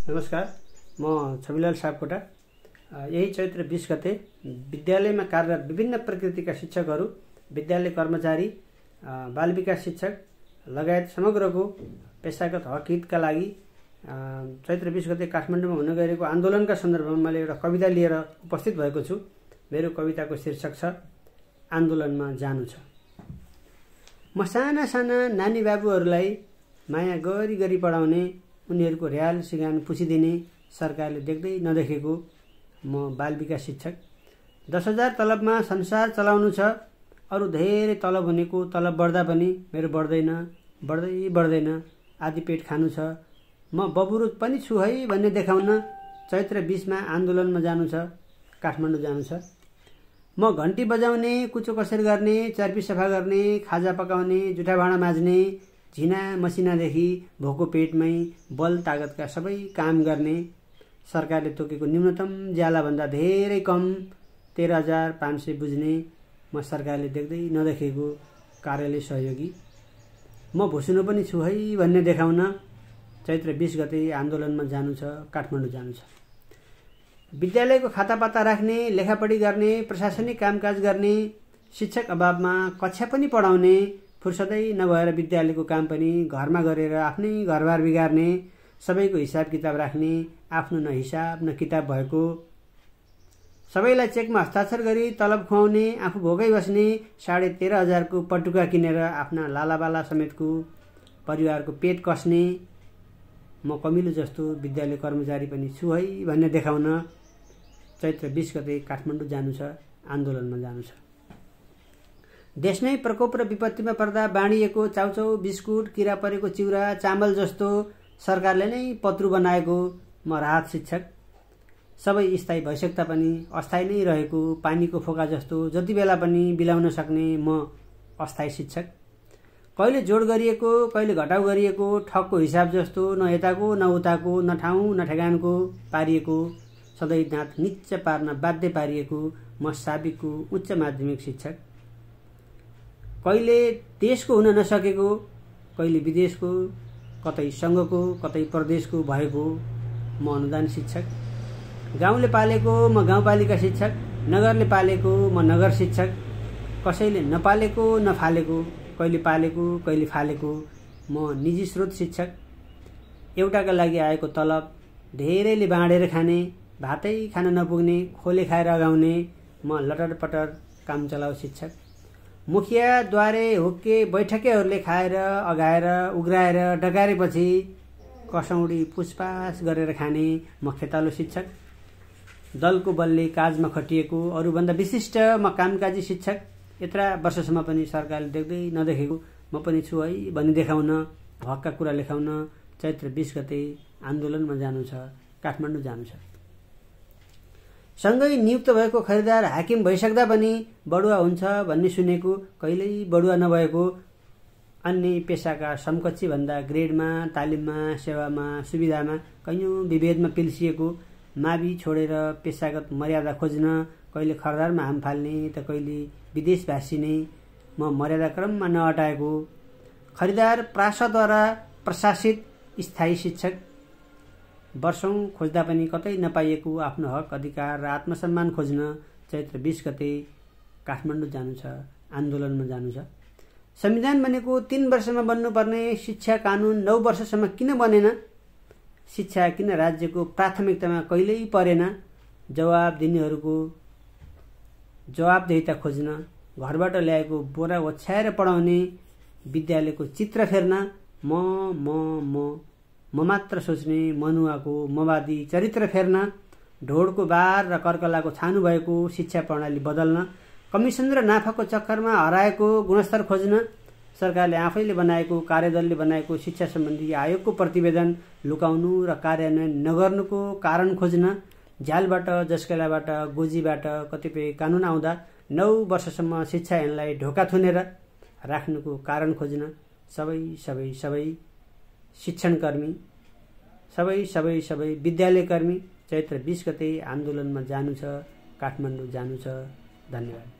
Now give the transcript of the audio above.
नमस्कार, म छविलाल सापकोटा। यही चैत्र 20 गते विद्यालयमा कार्यरत विभिन्न प्रकृतिका शिक्षकहरू, विद्यालय कर्मचारी, बाल विकास शिक्षक लगायत समग्रको पेशागत हक हितका लागि चैत्र 20 गते काठमाडौँमा हुन गएको आन्दोलनका सन्दर्भमा मैले एउटा कविता लिएर उपस्थित भएको छु। मेरो कविताको शीर्षक छ आन्दोलनमा जानु छ। म साना साना नानी बाबुहरूलाई माया गरी गरी पढाउने, उनीहरूको र्याल सिगान पुछिदिने सरकारले देख्दै नदेखेको म बाल विकास शिक्षक। 10,000 तलबमा संसार चलाउनु छ। अरू धेरै तलब हुनेको तलब बढ्दा पनि मेरो बढ्दैन, आधी पेट खानु छ। म बबुरुद पनि छु है भन्ने देखाउन चैत्र 20 मा आन्दोलनमा जानु छ, काठमाडौँ जानु छ। म घन्टी बजाउने, कुचो कसेर गर्ने, चर्पी सफा गर्ने, खाजा पकाउने, जुठा भाँडा माझ्ने, झिना मसिनादेखि भोको पेटमै बल तागतका सबै काम गर्ने, सरकारले तोकेको न्यूनतम ज्यालाभन्दा धेरै कम 13,500 बुझ्ने म सरकारले देख्दै नदेखेको कार्यालय सहयोगी। म भुसुनो पनि छु है भन्ने देखाउन चैत्र 20 गते आन्दोलनमा जानु छ, काठमाडौँ जानु छ। विद्यालयको खातापाता राख्ने, लेखापढी गर्ने, प्रशासनिक कामकाज गर्ने, शिक्षक अभावमा कक्षा पनि पढाउने, फुर्सदै नभएर विद्यालयको काम पनि घरमा गरेर आफ्नै घरबार बिगार्ने, सबैको हिसाब किताब राख्ने, आफ्नो न हिसाब न किताब भएको, सबैलाई चेकमा हस्ताक्षर गरी तलब खुवाउने, आफू भोकै बस्ने, 13,500 को पटुका किनेर आफ्ना लालाबाला समेतको परिवारको पेट कस्ने म कमिलो जस्तो विद्यालय कर्मचारी पनि छु है भन्ने देखाउन चैत्र 20 गते काठमाडौँ जानु छ, आन्दोलनमा जानु छ। देशमै प्रकोप र विपत्तिमा पर्दा बाँडिएको चाउचाउ, बिस्कुट, किरा परेको चिउरा, चामल जस्तो सरकारले नै पत्रु बनाएको म राहत शिक्षक। सबै स्थायी भइसक्दा पनि अस्थायी नै रहेको पानीको फोका जस्तो जति बेला पनि बिलाउन सक्ने म अस्थायी शिक्षक। कहिले जोड गरिएको, कहिले घटाउ गरिएको ठगको हिसाब जस्तो न यताको न उताको, न ठाउँ न ठेगानको पारिएको, सधैँ दाँत निच्च पार्न बाध्य पारिएको म साबिकको उच्च माध्यमिक शिक्षक। कहिले देशको हुन नसकेको, कहिले विदेशको, कतै सङ्घको, कतै प्रदेशको भएको म अनुदान शिक्षक। गाउँले पालेको म गाउँपालिका शिक्षक, नगरले पालेको म नगर शिक्षक। कसैले नपालेको नफालेको, कहिले पालेको कहिले फालेको म निजी स्रोत शिक्षक। एउटाका लागि आएको तलब धेरैले बाँडेर खाने, भातै खान नपुग्ने, खोले खाएर अगाउने म लटरपटर काम चलाउ शिक्षक। मुखिया, द्वारे, हुक्के, बैठकेहरूले खाएर अगाएर उग्राएर डकारेपछि कसौडी पुछपाछ गरेर खाने म खेतालो शिक्षक। दलको बलले काजमा खटिएको अरूभन्दा विशिष्ट म कामकाजी शिक्षक। यत्रा वर्षसम्म पनि सरकारले देख्दै नदेखेको म पनि छु है भनी देखाउन, हकका कुरा लेखाउन चैत्र 20 गते आन्दोलनमा जानु छ, काठमाडौँ जानु छ। सँगै नियुक्त भएको खरिदार हाकिम भइसक्दा पनि बढुवा हुन्छ भन्ने सुनेको, कहिल्यै बढुवा नभएको, अन्य पेसाका समकक्षी भन्दा ग्रेडमा, तालिममा, सेवामा, सुविधामा कैयौँ विभेदमा पिल्सिएको, मावि छोडेर पेसागत मर्यादा खोज्न कहिले खरदारमा हाम फाल्ने त कहिले विदेश भासिने म मर्यादाक्रममा नअटाएको, खरिदार प्रासद्वारा प्रशासित स्थायी शिक्षक। वर्षौं खोज्दा पनि कतै नपाइएको आफ्नो हक, अधिकार र आत्मसम्मान खोज्न चैत्र 20 गते काठमाडौँ जानु छ, आन्दोलनमा जानु छ। संविधान बनेको 3 वर्षमा बन्नुपर्ने शिक्षा कानून 9 वर्षसम्म किन बनेन? शिक्षा किन राज्यको प्राथमिकतामा कहिल्यै परेन? जवाब दिनेहरूको जवाबदेहिता खोज्न, घरबाट ल्याएको बोरा ओछ्याएर पढाउने, विद्यालयको चित्र फेर्न म मात्र सोच्ने मनुवाको मवादी चरित्र फेर्न, ढोडको बार र कर्कलाको छानु भएको शिक्षा प्रणाली बदल्न, कमिसन र नाफाको चक्करमा हराएको गुणस्तर खोज्न, सरकारले आफैले बनाएको, कार्यदलले बनाएको शिक्षा सम्बन्धी आयोगको प्रतिवेदन लुकाउनु र कार्यान्वयन नगर्नुको कारण खोज्न, झ्यालबाट, जस्केलाबाट, गोजीबाट कतिपय कानून आउँदा 9 वर्षसम्म शिक्षा ऐनलाई ढोका थुनेर राख्नुको कारण खोज्न सबै शिक्षणकर्मी, सबै विद्यालयकर्मी चैत्र 20 गते आन्दोलनमा जानु छ, काठमाडौँ जानु छ। धन्यवाद।